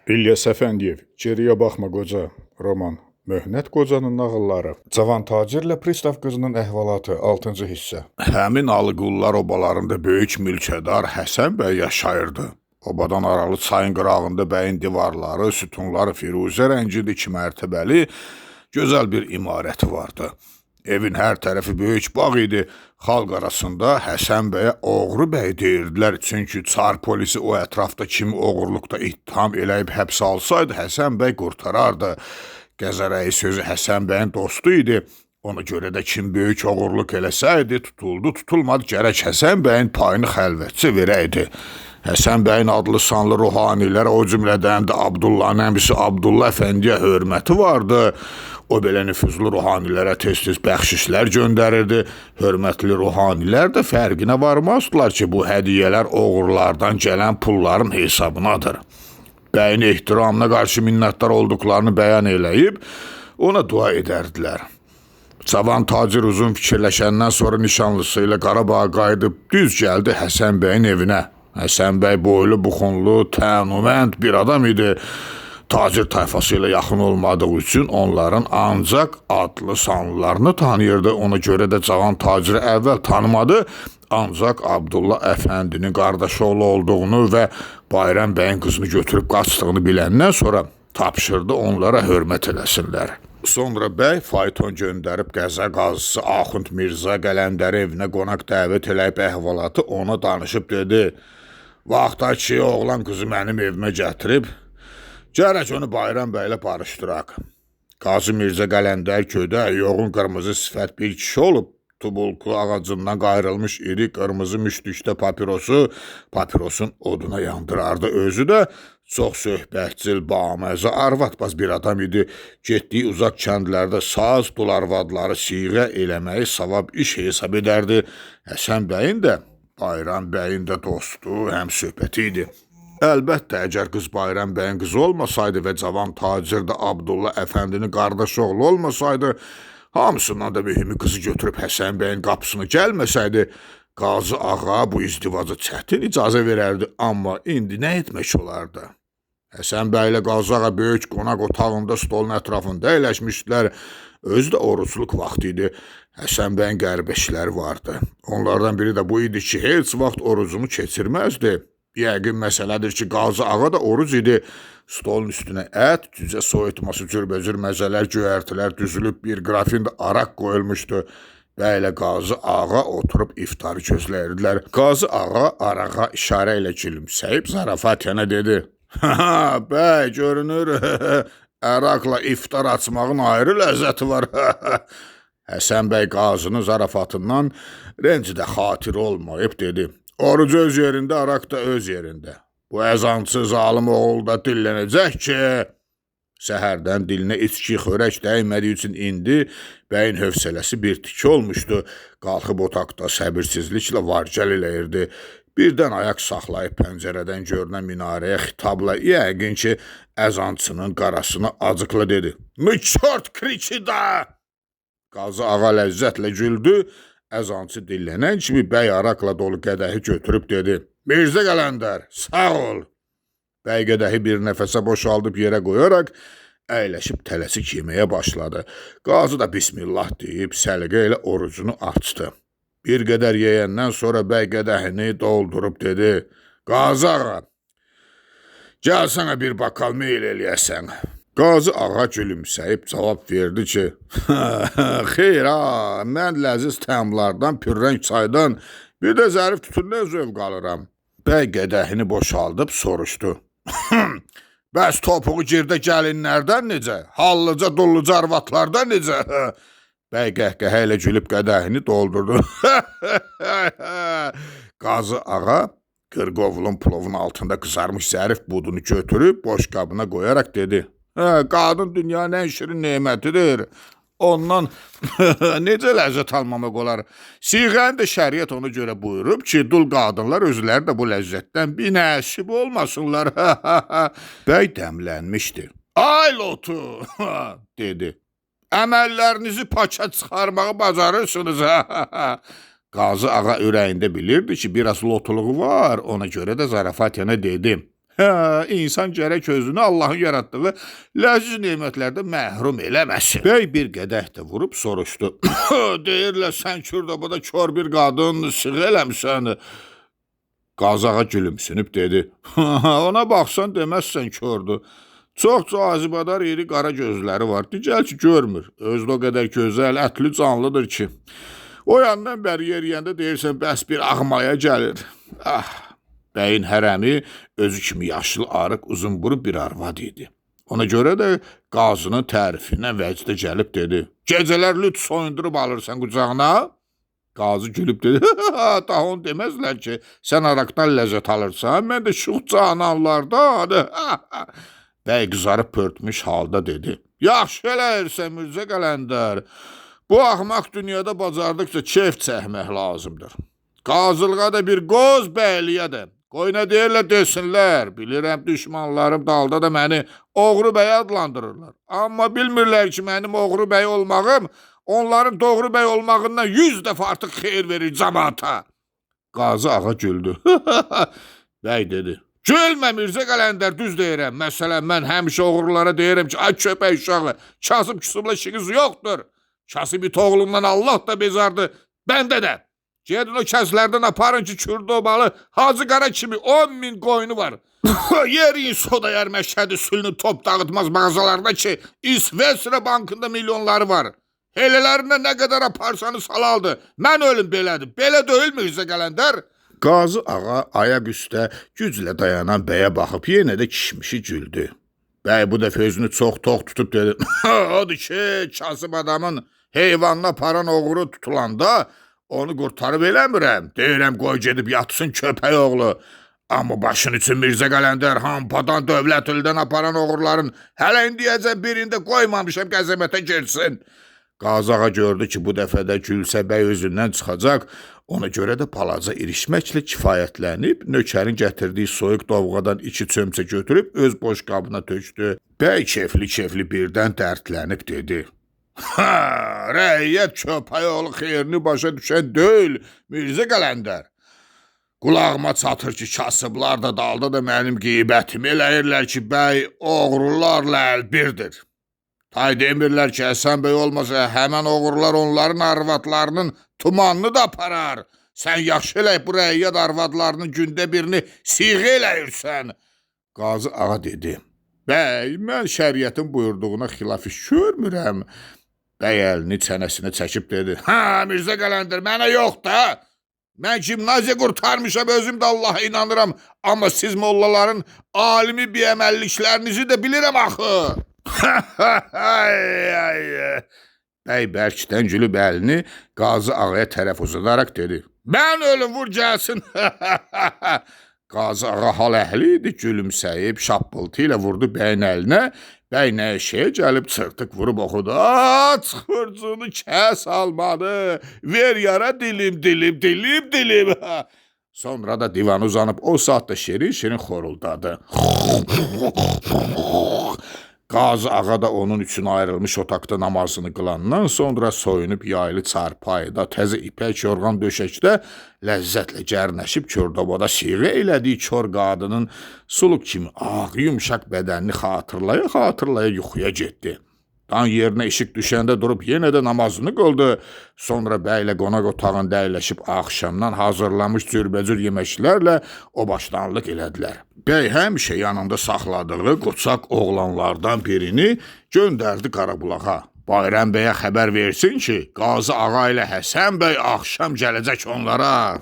İlyas Əfəndiyev, Geriyə baxma qoca, roman. Möhnət qocanın nağılları. Cavan tacirlə pristav qızının əhvalatı, 6-cı hissə. Həmin Alıqullar obalarında böyük mülkədar Həsən bəy yaşayırdı. Obadan aralı çayın qırağında bəyin divarları, sütunları firuzə rəngində 2 mərtəbəli gözəl bir imarəti vardı. Evin hər tərəfi böyük bağ idi. Xalq arasında Həsən bəyə oğru bəy deyirdilər. Çünki çar polisi o ətrafda kimi oğurluqda ittiham eləyib həbsə alsaydı, Həsən bəy qurtarardı. Gəzərəyi sözü Həsən bəyin dostu idi. Ona görə də kim böyük oğurluq eləsəydi, tutuldu, tutulmadı, gərək Həsən bəyin payını xəlvətçi verəydi. Həsən bəyin adlı sanlı ruhanilərə, o cümlədən də Abdullahın əmisi Abdullah Əfəndiyə hörməti vardı. O belə nüfuzlu ruhanilərə tez-tez bəxşişlər göndərirdi. Hörmətli ruhanilər də fərqinə varmazdılar ki, bu hədiyyələr oğurlardan gələn pulların hesabınadır. Bəyin ehtiramına qarşı minnətdar olduqlarını bəyan eləyib, ona dua edərdilər. Cavan tacir uzun fikirləşəndən sonra nişanlısı ilə Qarabağa qayıdıb düz gəldi Həsən bəyin evinə. Həsən bəy boylu, buxunlu, tənumənd bir adam idi. Tacir tayfası ilə yaxın olmadığı üçün onların ancaq adlı sanlılarını tanıyırdı. Ona görə də cavan taciri əvvəl tanımadı. Ancaq Abdullah Əfəndinin qardaşı oğlu olduğunu və Bayram bəyin qızını götürüb qaçdığını biləndən sonra tapşırdı onlara hörmət eləsinlər. Sonra bəy fayton göndərib qəza qazısı Axund Mirza Qələndəri evinə qonaq dəvət eləyib əhvalatı ona danışıb dedi. Vaxtdakı oğlan qızı mənim evimə gətirib, gərək onu Bayram bəylə barışdıraq. Qazı Mirzə Qələndər ködə, yoğun qırmızı sifət bir kişi olub, tubulku ağacından qayrılmış iri qırmızı müştükdə papirosun oduna yandırardı. Özü də çox söhbətcil, baməzə, arvatbaz bir adam idi. Getdiyi uzaq kəndlərdə saz, dul arvadları siğə eləməyi savab iş hesab edərdi. Həsən bəyin də, Bayram bəyin də dostu, həm söhbəti idi. Əlbəttə, əgər qız Bayram bəyin qızı olmasaydı və cavan tacir də Abdullah Əfəndinin qardaşı oğlu olmasaydı, hamısından da mühümü qızı götürüb Həsən bəyin qapısına gəlməsəydi, Qazı ağa bu izdivaca çətin icazə verərdi, amma indi nə etmək olardı? Həsən bəylə Qazı ağa böyük qonaq otağında stolun ətrafında əyləşmişdilər. Özü də orucluq vaxtı idi. Həsən bəyin qəribə işləri vardı. Onlardan biri də bu idi ki, heç vaxt orucunu keçirməzdi. Yəqin məsələdir ki, Qazı ağa da oruc idi. Stolun üstünə ət, cücə soyutması, cürbəcür məzələr, göyərtilər düzülüb, bir qrafin də araq qoyulmuşdu. Bəylə Qazı ağa oturub iftarı gözləyirdilər. Qazı ağa arağa işarə ilə gülümsəyib zarafatyanə dedi. Bəy, görünür, əraqla iftar açmağın ayrı ləzzəti var. Həsən bəy Qazının zarafatından rəncidə xatir olmayıb dedi. Oruc öz yerində, araq da öz yerində. Bu əzansız zalım oğul da dillənəcək ki, səhərdən dilinə içki, xörək dəymədiyi üçün indi bəyin hövsələsi bir tiki olmuşdu. Qalxıb otaqda səbirsizliklə vargəl eləyirdi. Birdən ayaq saxlayıb pəncərədən görünən minarəyə xitabla yəqin ki, əzançının qarasına acıqla dedi. Mükört kriki da! Qazı ağa ləzzətlə güldü. Əzançı dillənən kimi bəy araqla dolu qədəhi götürüb dedi. Mirzə Qələndər, sağ ol. Bəy qədəhi bir nəfəsə boşaldıb yerə qoyaraq əyləşib tələsik yeməyə başladı. Qazı da bismillah deyib səliqə ilə orucunu açdı. Bir qədər yeyəndən sonra bəy qədəhini doldurub dedi. Qazı ağa, gəl sənə bir bakal meyl eləyəsən. Qazı ağa gülümsəyib cavab verdi ki, xeyr ha, mən ləziz təmlardan, pürrəng çaydan, bir də zərif tütündən zövq alıram. Bəy qədəhini boşaldıb soruşdu. Bəs topuğu girdə gəlinlərdən necə? Hallıca, dulluca arvatlardan necə? Bəy qəhqəhə ilə gülüb qədəhini doldurdu. Qazı ağa qırqovulun plovun altında qızarmış zərif budunu götürüb boş qabına qoyaraq dedi. Qadın dünyanın ən şirin nemətidir. Ondan necə ləzzət almamaq olar? Siğəni də şəriət ona görə buyurub ki, dul qadınlar özləri də bu ləzzətdən bir nəsib olmasınlar. Bəy dəmlənmişdi. Ay lotu, dedi. Əməllərinizi paça çıxarmağı bacarırsınız. Qazı ağa ürəyində bilirdi ki, biraz lotuluğu var, ona görə də zarafatyanə dedi. İnsan gərək özünü Allahın yaratdığı ləziz nemətlərdən məhrum eləməsin. Bəy bir qədəh də vurub soruşdu. Deyirlər sən Kürdabada kör bir qadın sığ eləmsən. Qazağa gülümsünüb dedi. Ona baxsan deməzsən kördür. Çox cazibədar iri qara gözləri var. Digəl ki görmür. Özü o qədər gözəl, ətli canlıdır ki. O yandan bəri yeriyəndə deyirsən bəs bir ağmaya gəlir. Bəyin hərəmi özü kimi yaşlı, arıq, uzunburun bir arvad idi. Ona görə də qazının tərifindən vəcdə gəlib dedi. Gecələr lüt soyundurub alırsan qucağına? Qazı gülüb dedi. Daha onu deməzlər ki, sən araqdan ləzzət alırsan, mən də şux cananlardan. Bəy qızarıb pörtmüş halda dedi. Yaxşı eləyirsən Mirzə Qələndər. Bu axmaq dünyada bacardıqca keyf çəkmək lazımdır. Qazılığa da bir qoz, bəyliyə də. Qoy nə deyirlər desinlər. Bilirəm düşmanlarım dalda da məni oğru bəy adlandırırlar. Amma bilmirlər ki, mənim oğru bəy olmağım onların doğru bəy olmağından 100 dəfə artıq xeyir verir cəmaata. Qazı ağa güldü. Bəy dedi. Gülmə Mirzə Qələndər, düz deyirəm. Məsələn, mən həmişə oğrulara deyirəm ki, ay köpək uşağı, kasıb küsubla işiniz yoxdur. Kasıb it oğlundan Allah da bezardı, bəndə də. Gedin o kəslərdən aparın ki, Kürdobalı Hacı Qara kimi 10.000 qoyunu var. Yerin soda yer Məşhədi sülünü top dağıtmaz mağazalarda ki, İsveçrə bankında milyonları var. Elələrində nə qədər aparsanız halaldır. Mən ölüm belədir. Belə deyil Mirzə Qələndər? Qazı ağa ayaq üstə güclə dayanan bəyə baxıb yenə də kişmişi güldü. Bəy bu dəfə özünü çox tox tutub dedi. Odur ki, kasıb adamın heyvanına aparan oğru tutulanda onu qurtarıb eləmirəm. Deyirəm qoy gedib yatsın köpək oğlu. Amma başın üçün Mirzə Qələndər hampadan dövlət ildən aparan oğurların hələ indiyəcən birində qoymamışam qəzəmətə girsin. Qazağa gördü ki, bu dəfə də gülsə bəy özündən çıxacaq. Ona görə də palaca irişməklə kifayətlənib, nökərin gətirdiyi soyuq dovğadan 2 çömçə götürüb öz boş qabına tökdü. Bəy kefli birdən dərdlənib dedi. Rəiyyət köpək oğlu xeyrini başa düşən deyil, Mirzə Qələndər. Qulağıma çatır ki, kasıblar da dalda da mənim qeybətimi eləyirlər ki, bəy oğrularla əlbirdir. Tay demirlər ki, Həsən bəy olmasa həmən oğurlar onların arvadlarının tumanını da aparar. Sən yaxşı elək bu rəiyyət arvadlarının gündə birini siğə eləyirsən. Qazı ağa dedi. Bəy, mən şəriətin buyurduğuna xilaf iş görmürəm. Bəy əlini çənəsinə çəkib dedi. Mirzə Qələndər, mənə yox da. Mən gimnaziya qurtarmışam, özüm də Allaha inanıram. Amma siz mollaların alimi biəməlliklərinizi də bilirəm axı. Bəy bərkdən gülüb əlini Qazı ağaya tərəf uzadaraq dedi. Mən ölüm, vur gəlsin. Qazı ağa hal əhli idi, gülümsəyib, şappıltı ilə vurdu bəyin əlinə. Bəy nə eşəyə gəlib çırtıq vurub oxudu. Aç xırcını kəs almadı, ver yara dilim. Sonra da divan uzanıb o saatda şirin xoruldadı. Qazı ağa da onun üçün ayrılmış otaqda namazını qılandan sonra soyunub yaylı çarpayda, təzə ipək yorğan döşəkdə ləzzətlə gərnəşib Kürdobada siğə elədiyi kör qadının suluk kimi ağ, yumşaq bədənini xatırlaya yuxuya getdi. Dan yerinə işıq düşəndə durub yenə də namazını qıldı. Sonra bəylə qonaq otağında əyləşib axşamdan hazırlamış cürbəcür yeməklərlə o başlanlıq elədilər. Bəy həmişə yanında saxladığı qoçaq oğlanlardan birini göndərdi Qarabulağa. Bayram bəyə xəbər versin ki, Qazı ağa ilə Həsən bəy axşam gələcək onlara.